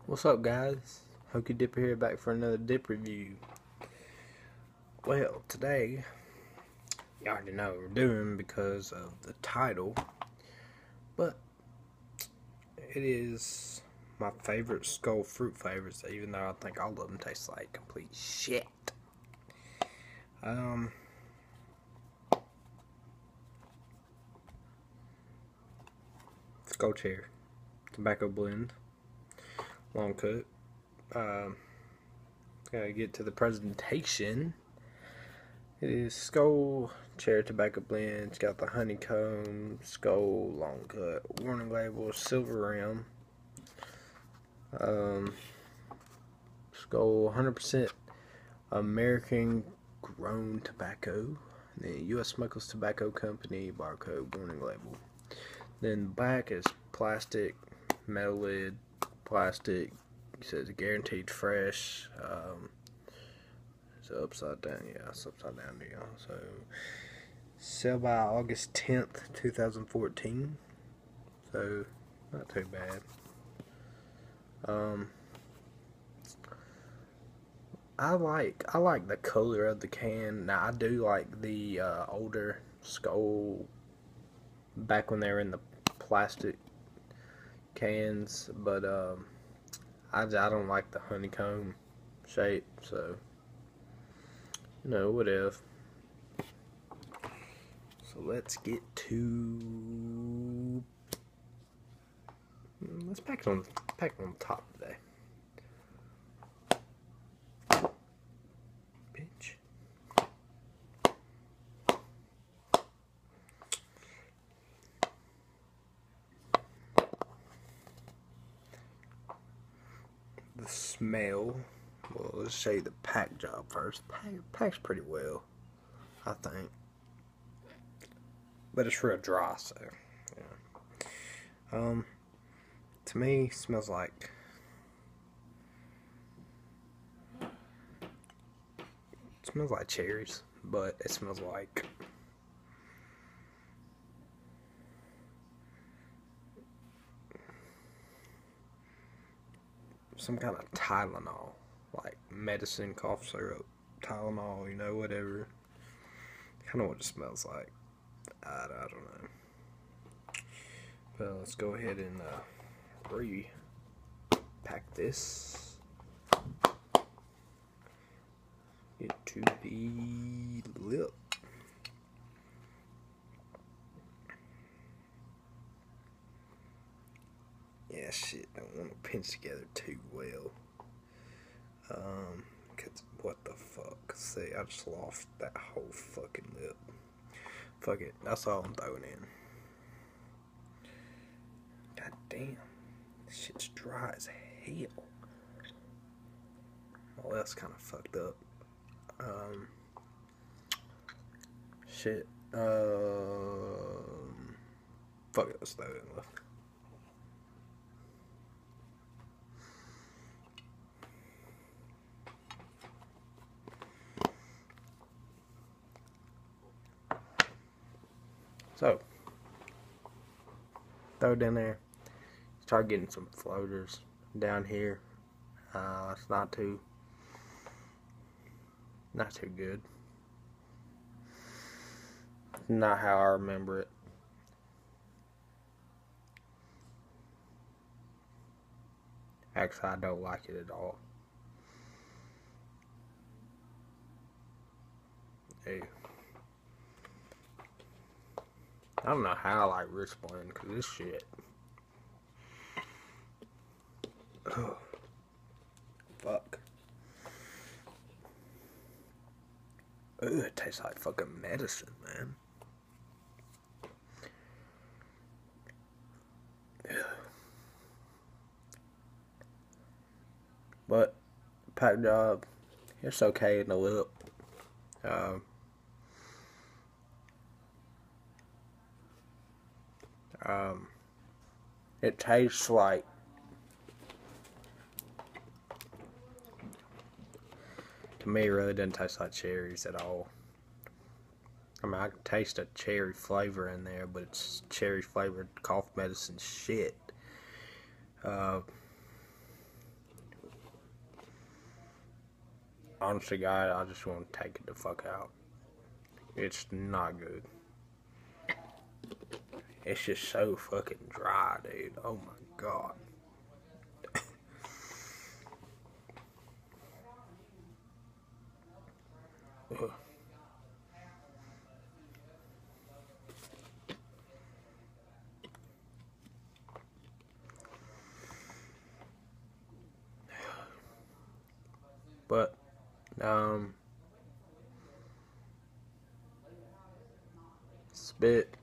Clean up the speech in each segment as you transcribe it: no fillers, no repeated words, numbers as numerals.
What's up, guys? Hokey Dipper here, back for another dip review. Well, today, you already know what we're doing because of the title, but it is my favorite Skoal fruit flavors, even though I think all of them taste like complete shit. Skoal Cherry tobacco blend, long cut. Gotta get to the presentation. It is Skoal Cherry tobacco blend. It's got the honeycomb, Skoal long cut, warning label, silver rim. Skoal 100% American grown tobacco. The U.S. Smokeless Tobacco Company barcode, warning label. Then the back is plastic, metal lid, plastic. It says guaranteed fresh. It's upside down. Yeah, it's upside down deal. So, sell by August 10th, 2014. So, not too bad. I like the color of the can. Now, I do like the older Skoal back when they were in the plastic cans, but I don't like the honeycomb shape, so whatever. So let's get to let's pack it on the top today. Bitch. The smell. Well, let's show you the pack job first. Packs pretty well, I think. But it's real dry, so yeah. To me, it smells like cherries, but it smells like some kind of Tylenol, like medicine, cough syrup, Tylenol, whatever. Kind of what it smells like. I don't know. Well, let's go ahead and repack this. Get to the lip. Yeah, shit, don't want to pinch together too well. Cause what the fuck? See, I just lost that whole fucking lip. Fuck it, that's all I'm throwing in. God damn, this shit's dry as hell. Well, that's kind of fucked up. Shit. Fuck it, let's throw it in left. So, throw it in there. Start getting some floaters down here. It's not too good. Not how I remember it. Actually, I don't like it at all. Hey. I don't know how I like Rich Blend, because this shit. Oh. Fuck. Ooh, it tastes like fucking medicine, man. Yeah. But, pack job, it's okay in the lip. It tastes like to me, it really doesn't taste like cherries at all. I mean, I can taste a cherry flavor in there, but it's cherry flavored cough medicine shit. honestly, guys, I just want to take it the fuck out. It's not good. It's just so fucking dry, dude. Oh my god. Ugh. But, spit,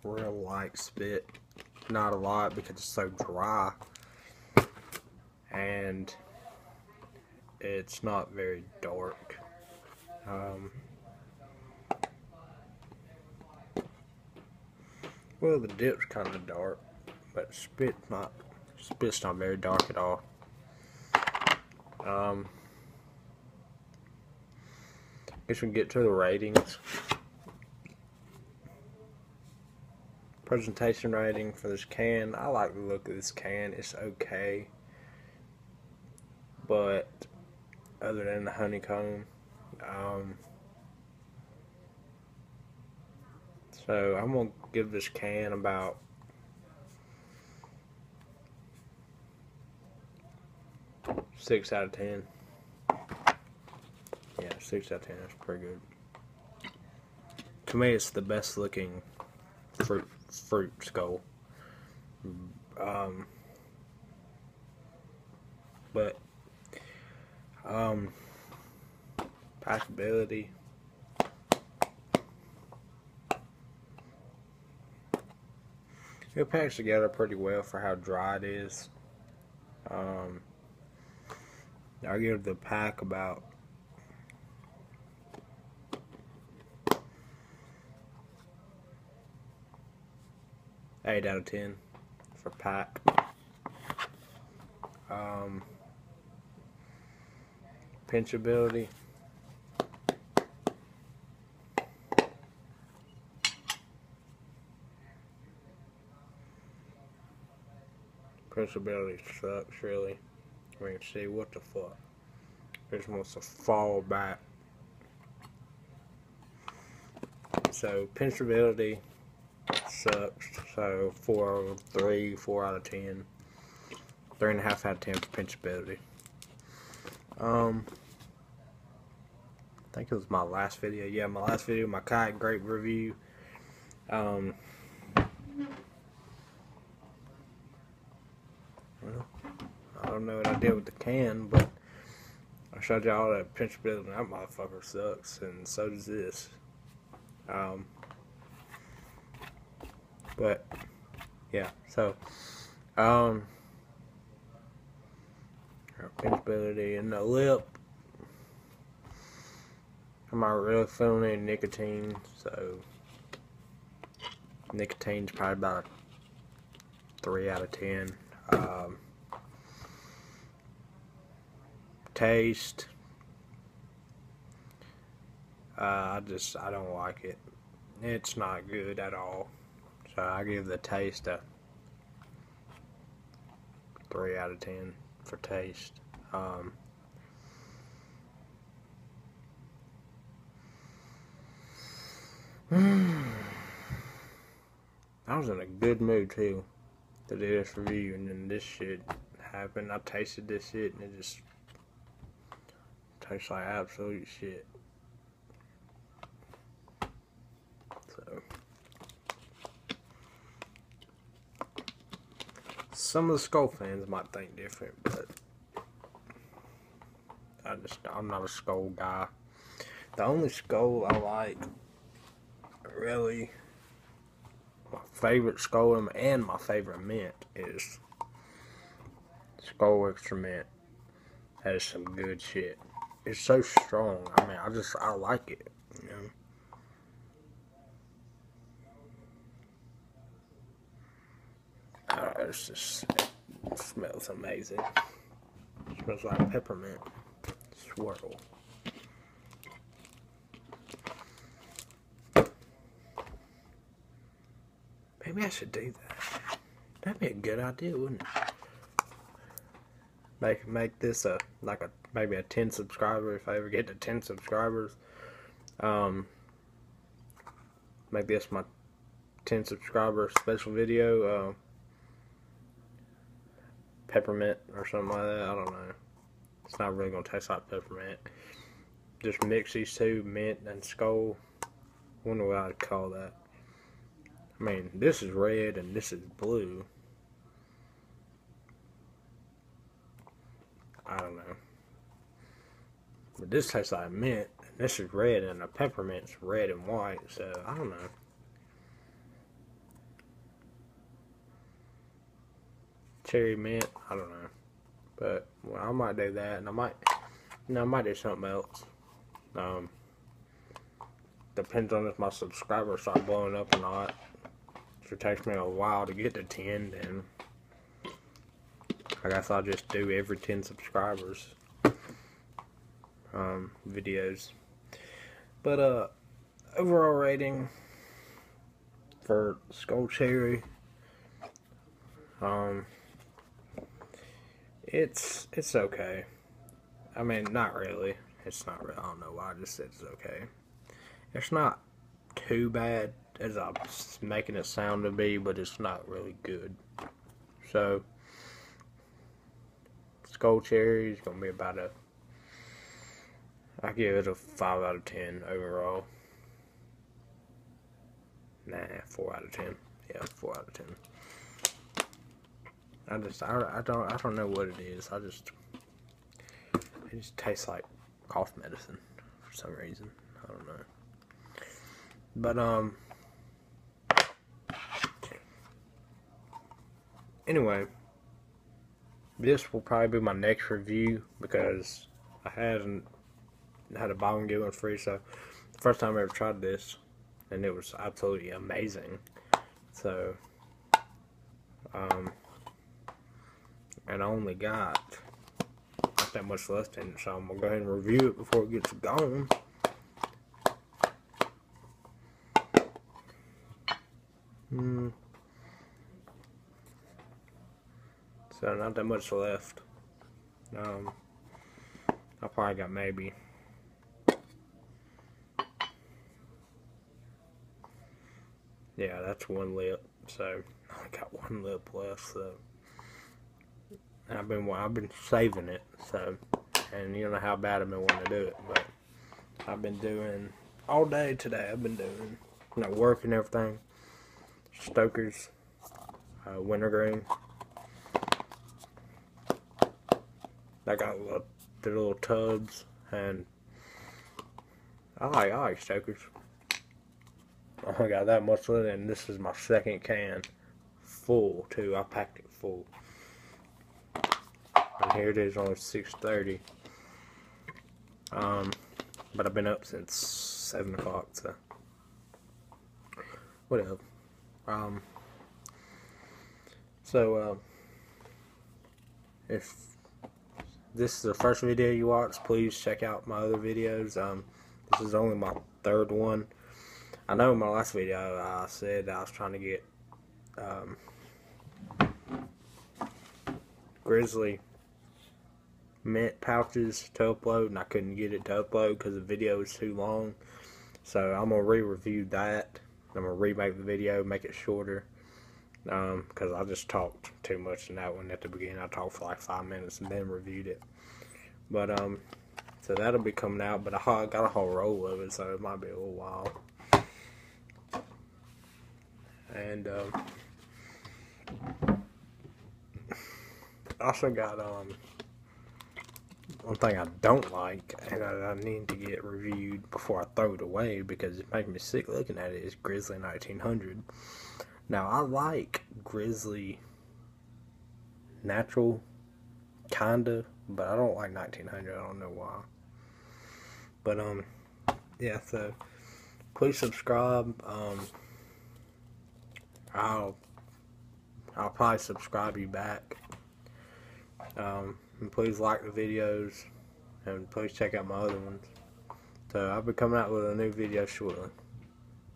real light spit, not a lot because it's so dry, and it's not very dark. Well, the dip's kind of dark, but spit's not very dark at all. Guess we can get to the ratings. Presentation rating for this can. I like the look of this can. It's okay, but other than the honeycomb, so I'm gonna give this can about 6 out of 10. Yeah, 6 out of 10. That's pretty good. To me, it's the best looking fruit Skoal. But packability. It packs together pretty well for how dry it is. I give the pack about 8 out of 10 for pack. Pinchability. Pinchability sucks, really. I mean, see, what the fuck? It just wants to fall back. So, pinchability sucks. So, 4 out of 3, 4 out of 10. 3.5 out of 10 for pinchability. I think it was my last video. Yeah, my last video, my kayak grape review. Well, I don't know what I did with the can, but I showed y'all that pinchability. That motherfucker sucks, and so does this. But yeah, so pinchability in the lip. I'm not really feeling any nicotine, so nicotine's probably about 3 out of 10. Taste, I don't like it. It's not good at all. So I give the taste a 3 out of 10 for taste. I was in a good mood too to do this review, and then this shit happened. I tasted this shit, and it just tastes like absolute shit. So, some of the Skoal fans might think different, but I'm not a Skoal guy. The only Skoal I like, really, my favorite Skoal and my favorite mint is Skoal Extra Mint. That is some good shit. It's so strong. I mean, I like it, you know. It smells amazing. It smells like peppermint swirl. Maybe I should do that. That'd be a good idea, wouldn't it? make this maybe a 10 subscriber if I ever get to 10 subscribers. Make this my 10 subscriber special video. Peppermint or something like that. I don't know. It's not really gonna taste like peppermint. Just mix these two, mint and Skoal. Wonder what I'd call that. I mean, this is red and this is blue. I don't know. But this tastes like mint. And this is red, and the peppermint's red and white. So I don't know. Cherry mint. I don't know. But well, I might do that, and I might do something else. Depends on if my subscribers start blowing up or not. If it takes me a while to get to 10, then I guess I'll just do every 10 subscribers videos. But overall rating for Skoal Cherry, it's okay. I mean, not really. It's not really. I don't know why I just said it's okay. It's not too bad as I'm making it sound to be, but it's not really good. So, Skoal Cherry is going to be about I give it a 5 out of 10 overall. Nah, 4 out of 10. Yeah, 4 out of 10. I don't know what it is. It just tastes like cough medicine for some reason. I don't know. But anyway, this will probably be my next review because I hadn't had a buy one get one free. So the first time I ever tried this, and it was absolutely amazing. So and I only got not that much left in it, so I'm gonna go ahead and review it before it gets gone. So not that much left. I probably got maybe that's one lip. So I got one lip left. So I've been saving it. So, and you know how bad I've been wanting to do it, but I've been doing all day today. I've been doing work and everything. Stoker's wintergreen. I got the little tubs, and I like Stoker's. I only got that much in it, and this is my second can full too. I packed it full, and here it is, only 6:30. But I've been up since 7 o'clock, so whatever. If this is the first video you watch, please check out my other videos. This is only my third one. I know in my last video I said I was trying to get Grizzly mint pouches to upload, and I couldn't get it to upload because the video was too long. So I'm gonna re-review that. I'm gonna remake the video, make it shorter, because I just talked too much in that one at the beginning. I talked for like 5 minutes and then reviewed it. But so that'll be coming out. But I got a whole roll of it, so it might be a little while. And I also got one thing I don't like, and I need to get reviewed before I throw it away because it makes me sick looking at it, is Grizzly 1900. Now, I like Grizzly natural, kinda, but I don't like 1900. I don't know why. But, yeah, so please subscribe. I'll probably subscribe you back. And please like the videos, and please check out my other ones. So I'll be coming out with a new video shortly.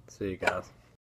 See you guys.